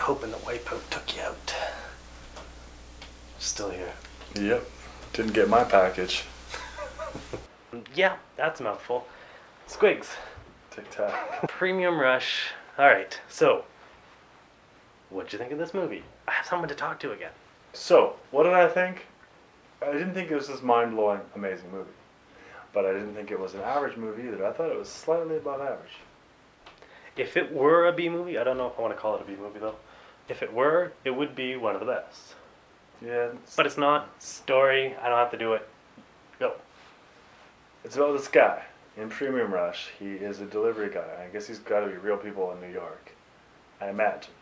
hoping the wipeout took you out. Still here. Yep. Didn't get my package. Yeah, that's a mouthful. Squigs. Tic-tac. Premium Rush. Alright, so, what'd you think of this movie? I have someone to talk to again. So, what did I think? I didn't think it was this mind-blowing, amazing movie. But I didn't think it was an average movie either. I thought it was slightly above average. If it were a B movie, I don't know if I want to call it a B movie though. If it were, it would be one of the best. Yeah. But it's not. Story, I don't have to do it. Go. It's about this guy in Premium Rush. He is a delivery guy. I guess he's got to be real people in New York, I imagine.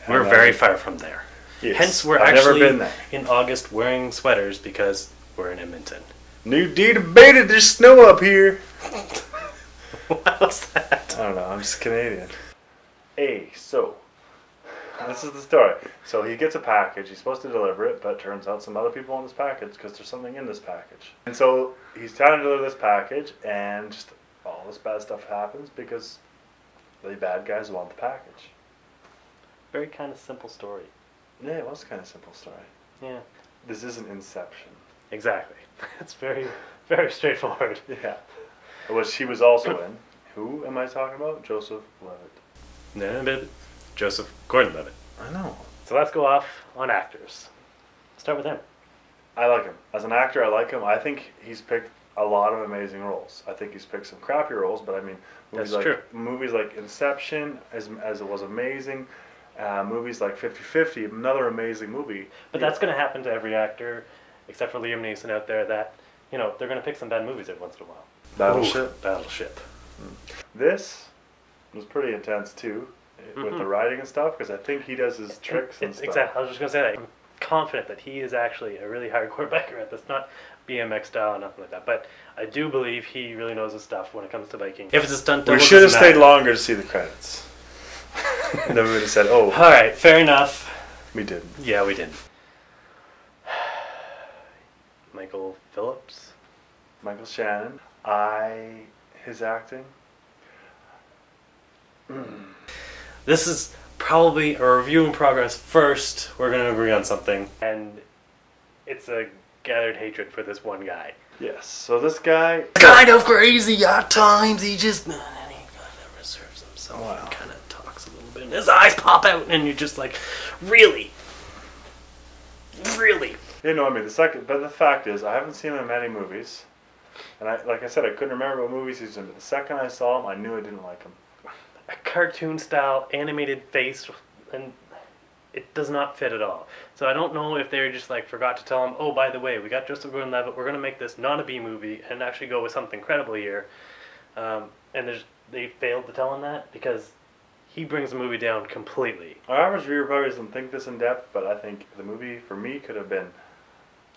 We're very far from there. Yes. Hence, we're I've actually never been there. in August wearing sweaters because we're in Edmonton. New debated there's snow up here. What was that? I don't know. I'm just Canadian. So this is the story. So he gets a package. He's supposed to deliver it, but it turns out some other people want this package because there's something in this package. And so he's trying to deliver this package, and just all this bad stuff happens because the bad guys want the package. Very kind of simple story. Yeah, it was kind of a simple story. Yeah. This isn't Inception. Exactly. It's very, very straightforward. Yeah. Which he was also in. Who am I talking about? Joseph Levitt. Joseph Gordon-Levitt. I know. So let's go off on actors. Start with him. I like him. As an actor, I like him. I think he's picked a lot of amazing roles. I think he's picked some crappy roles, but I mean, movies like Inception, as it was amazing. Movies like 50-50, another amazing movie. But that's going to happen to every actor, except for Liam Neeson out there, that, you know, they're going to pick some bad movies every once in a while. Battleship. Battleship. This was pretty intense too, with the writing and stuff, because I think he does his tricks and stuff. Exactly. I was just going to say that. I'm confident that he is actually a really hardcore biker at this, not BMX style, nothing like that. But I do believe he really knows his stuff when it comes to biking. If it's a stunt double, we should have stayed longer to see the credits. And then we would have said, "Oh." All right, fair enough. We didn't. Yeah, we didn't. Michael Phillips. Michael Shannon. His acting. This is probably a review in progress. First, we're going to agree on something, and it's a gathered hatred for this one guy. Yes. So this guy, kind of crazy at times. He just never reserves himself. Wow. And kind of talks a little bit, and his eyes pop out, and you're just like, really. You know, I mean, but the fact is, I haven't seen him in many movies, and like I said, I couldn't remember what movies he's in. But the second I saw him, I knew I didn't like him. A cartoon style animated face, and it does not fit at all. So I don't know if they just like forgot to tell him, oh, by the way, we got Joseph Gordon-Levitt, we're going to make this not a B movie and actually go with something credible here. And they failed to tell him that because he brings the movie down completely. Our average viewer probably doesn't think this in depth, but I think the movie for me could have been.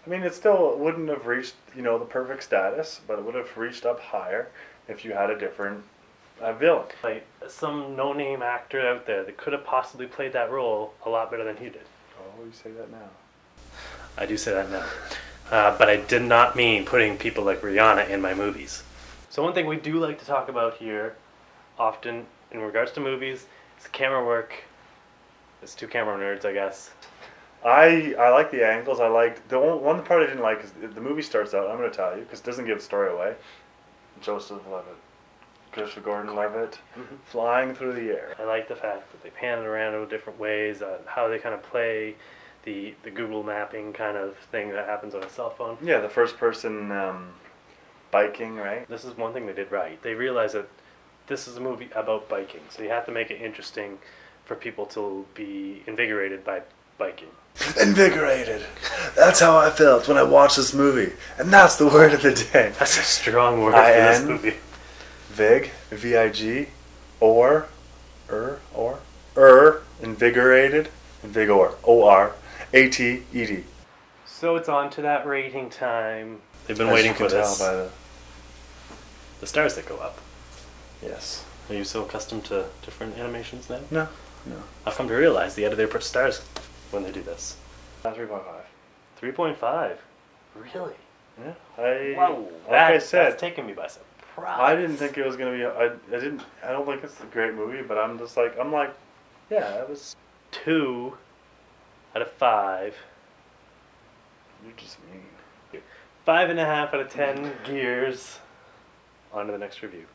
I mean, it still wouldn't have reached, you know, the perfect status, but it would have reached up higher if you had a different villain. Like some no-name actor out there that could have possibly played that role a lot better than he did. Oh, you say that now. I do say that now. But I did not mean putting people like Rihanna in my movies. So one thing we do like to talk about here, often in regards to movies, is camera work. It's two camera nerds, I guess. I like the angles. I liked the one part I didn't like is the movie starts out. I'm going to tell you because it doesn't give the story away. Joseph Gordon-Levitt flying through the air. I like the fact that they pan it around in different ways, how they kind of play the Google mapping kind of thing that happens on a cell phone. Yeah, the first person biking, right? This is one thing they did right. They realized that this is a movie about biking, so you have to make it interesting for people to be invigorated by biking. Invigorated. That's how I felt when I watched this movie. And that's the word of the day. That's a strong word for this movie. Vig, V-I-G, invigorated, vigor, O-R-A-T-E-D. So it's on to that rating time. They've been waiting for this. By the stars that go up. Yes. Are you so accustomed to different animations now? No. I've come to realize the editor puts stars when they do this. 3.5. 3.5? Really? Yeah. Whoa. That's taking me by surprise. I didn't think it was gonna be. I don't think it's a great movie, but I'm like, yeah, it was 2 out of 5. You're just mean. 5.5 out of 10 gears. On to the next review.